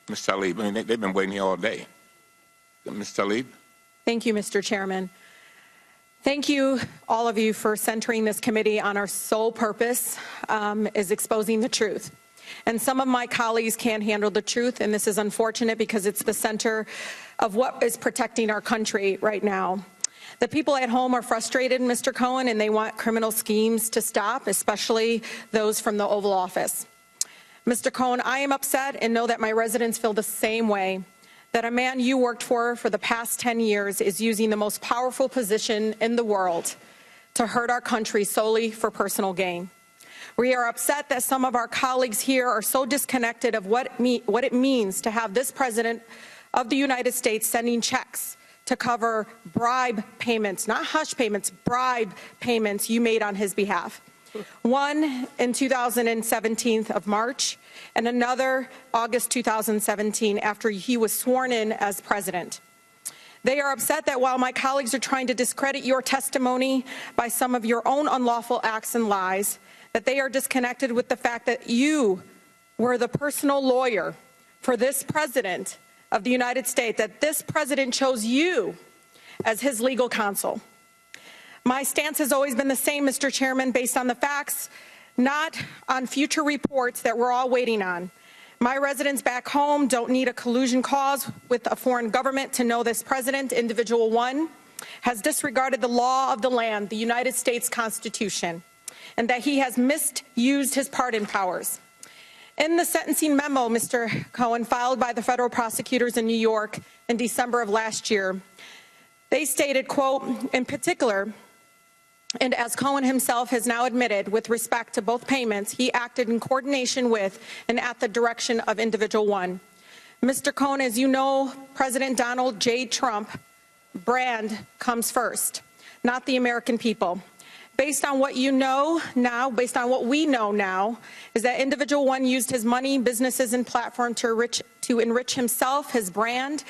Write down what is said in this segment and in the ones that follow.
Ms. Tlaib. I mean, they've been waiting here all day. Ms. Tlaib. Thank you, Mr. Chairman. Thank you, all of you, for centering this committee on our sole purpose is exposing the truth. And some of my colleagues can't handle the truth, and this is unfortunate because it's the center of what is protecting our country right now. The people at home are frustrated, Mr. Cohen, and they want criminal schemes to stop, especially those from the Oval Office. Mr. Cohen, I am upset and know that my residents feel the same way, that a man you worked for the past 10 years is using the most powerful position in the world to hurt our country solely for personal gain. We are upset that some of our colleagues here are so disconnected of what it means to have this President of the United States sending checks to cover bribe payments, not hush payments, bribe payments you made on his behalf. One in 2017 of March and another August 2017 after he was sworn in as president. They are upset that while my colleagues are trying to discredit your testimony by some of your own unlawful acts and lies, that they are disconnected with the fact that you were the personal lawyer for this president of the United States, that this president chose you as his legal counsel. My stance has always been the same, Mr. Chairman, based on the facts, not on future reports that we're all waiting on. My residents back home don't need a collusion clause with a foreign government to know this president, individual one, has disregarded the law of the land, the United States Constitution, and that he has misused his pardon powers. In the sentencing memo, Mr. Cohen, filed by the federal prosecutors in New York in December of last year, they stated, quote, in particular, and as Cohen himself has now admitted with respect to both payments, he acted in coordination with and at the direction of individual one. Mr. Cohen, as you know, President Donald J. Trump brand comes first, not the American people. Based on what you know now, based on what we know now, is that individual one used his money, businesses, and platform to enrich himself, his brand,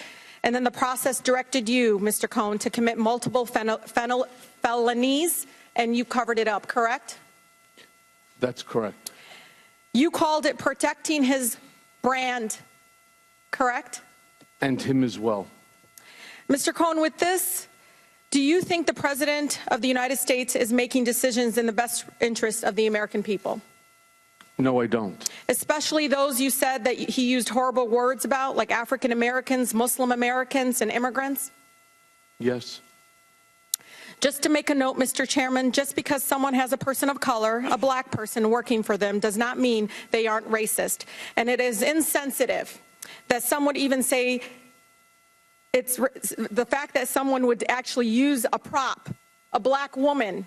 and then the process directed you, Mr. Cohen, to commit multiple felonies, and you covered it up, correct? That's correct. You called it protecting his brand, correct? And him as well. Mr. Cohen, with this, do you think the President of the United States is making decisions in the best interest of the American people? No, I don't. Especially those you said that he used horrible words about, like African Americans, Muslim Americans, and immigrants? Yes. Just to make a note, Mr. Chairman, just because someone has a person of color, a black person working for them, does not mean they aren't racist. And it is insensitive that some would even say it's the fact that someone would actually use a prop, a black woman,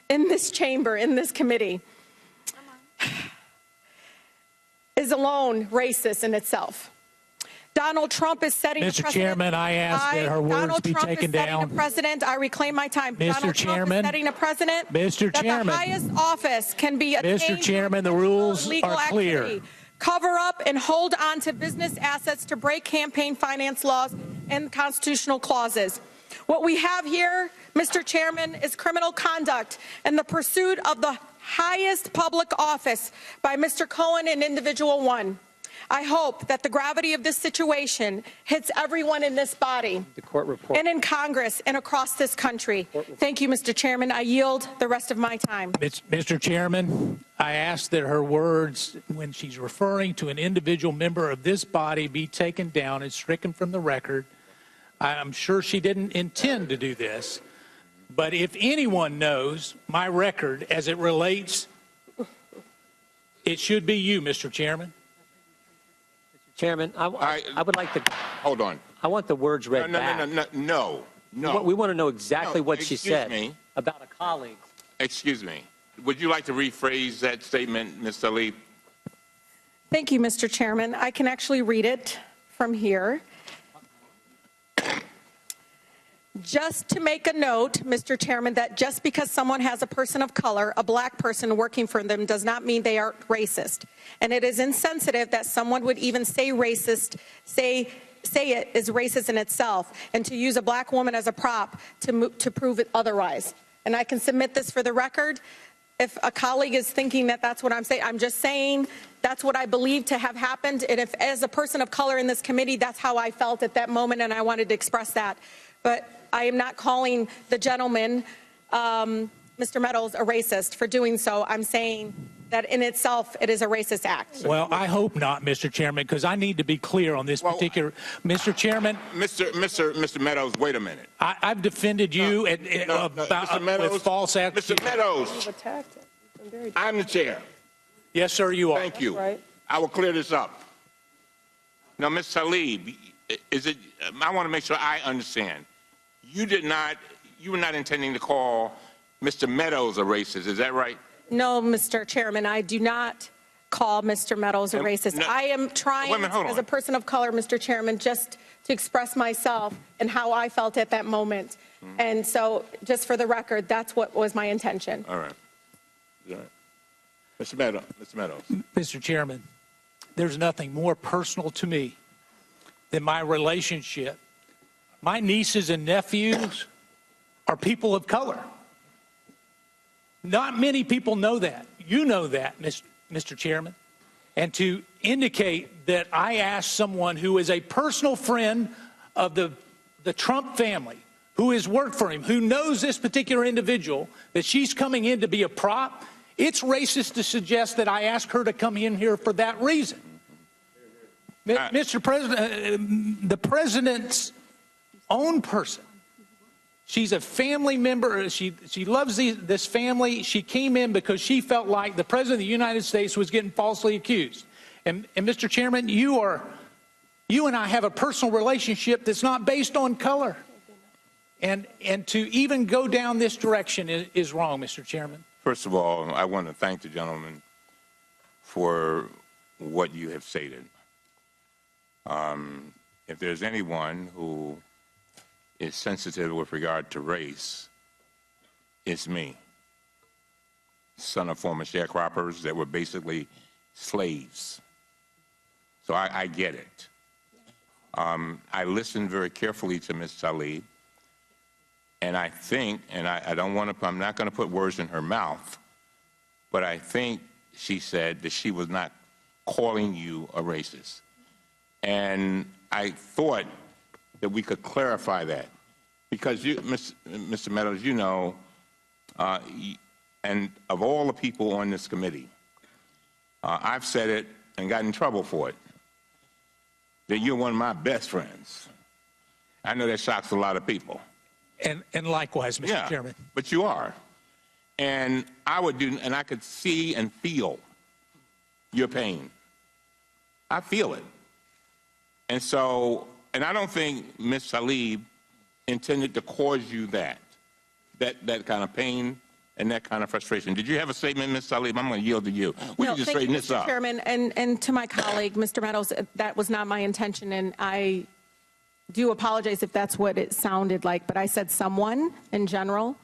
in this chamber, in this committee, is alone racist in itself. Donald Trump is setting a precedent. Mr. Chairman, I ask that her words be taken down. President, I reclaim my time. Mr. Donald Chairman, Trump is setting a precedent Mr. Chairman, that the highest office can be attained. Mr. Chairman, the rules are clear. Activity. Cover up and hold on to business assets to break campaign finance laws and constitutional clauses. What we have here, Mr. Chairman, is criminal conduct and the pursuit of the highest public office by Mr. Cohen and individual one. I hope that the gravity of this situation hits everyone in this body, the court report, and in Congress and across this country. Thank you, Mr. Chairman. I yield the rest of my time. Mr. Chairman, I ask that her words, when she's referring to an individual member of this body, be taken down and stricken from the record. I'm sure she didn't intend to do this, but if anyone knows my record as it relates, it should be you, Mr. Chairman. Chairman, I would like to... Hold on. I want the words read back. No. We want to know exactly what she said about a colleague. Excuse me. Would you like to rephrase that statement, Ms. Tlaib? Thank you, Mr. Chairman. I can actually read it from here. Just to make a note, Mr. Chairman, that just because someone has a person of color, a black person working for them, does not mean they are racist. And it is insensitive that someone would even say racist, say it is racist in itself, and to use a black woman as a prop to prove it otherwise. And I can submit this for the record. if a colleague is thinking that that's what I'm saying, I'm just saying that's what I believe to have happened. And if, as a person of color in this committee, that's how I felt at that moment, and I wanted to express that. But I am not calling the gentleman, Mr. Meadows, a racist for doing so. I'm saying that in itself, it is a racist act. Well, I hope not, Mr. Chairman, because I need to be clear on this particular. Mr. Chairman. Mr. Meadows, wait a minute. I've defended you with false accusations. Mr. Meadows, I'm the chair. Yes, sir, you are. Thank you. Right. I will clear this up. Now, Ms. Tlaib, I want to make sure I understand. You were not intending to call Mr. Meadows a racist, is that right? No, Mr. Chairman, I do not call Mr. Meadows a racist. I am trying, as a person of color, Mr. Chairman, just to express myself and how I felt at that moment. And so, just for the record, that's what was my intention. All right. All right. Mr. Meadows. Mr. Chairman, there's nothing more personal to me than my relationship. My nieces and nephews are people of color. Not many people know that. You know that, Mr. Chairman. And to indicate that I asked someone who is a personal friend of the Trump family, who has worked for him, who knows this particular individual, that she's coming in to be a prop, it's racist to suggest that I asked her to come in here for that reason. Mr. President, the president's own person. She's a family member. She loves this family. She came in because she felt like the President of the United States was getting falsely accused. And Mr. Chairman, you and I have a personal relationship that's not based on color. And to even go down this direction is wrong, Mr. Chairman. First of all, I want to thank the gentleman for what you have stated. If there's anyone who is sensitive with regard to race, it's me. Son of former sharecroppers that were basically slaves. So I get it. I listened very carefully to Ms. Tlaib, and I think, and I'm not going to put words in her mouth, but I think she said that she was not calling you a racist. And I thought that we could clarify that, because Mr. Meadows, you know, and of all the people on this committee, I've said it and got in trouble for it, that you're one of my best friends. I know that shocks a lot of people. And likewise, Mr. Chairman. But you are. And I could see and feel your pain. I feel it. And so, and I don't think Ms. Tlaib intended to cause you that kind of pain and that kind of frustration. Did you have a statement, Ms. Tlaib? I'm going to yield to you. We can just straighten this up. Mr. Chairman, and to my colleague, Mr. Meadows, that was not my intention, and I do apologize if that's what it sounded like, but I said someone in general.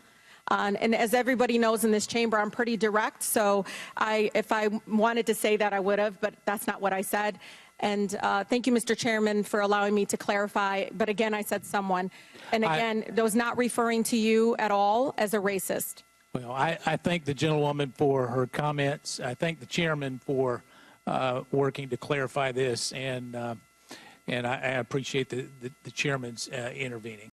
And as everybody knows in this chamber, I'm pretty direct, so if I wanted to say that, I would have, but that's not what I said. And thank you, Mr. Chairman, for allowing me to clarify. But again, I said someone. And again, I was not referring to you at all as a racist. Well, I thank the gentlewoman for her comments. I thank the chairman for working to clarify this. And I appreciate the chairman's intervening.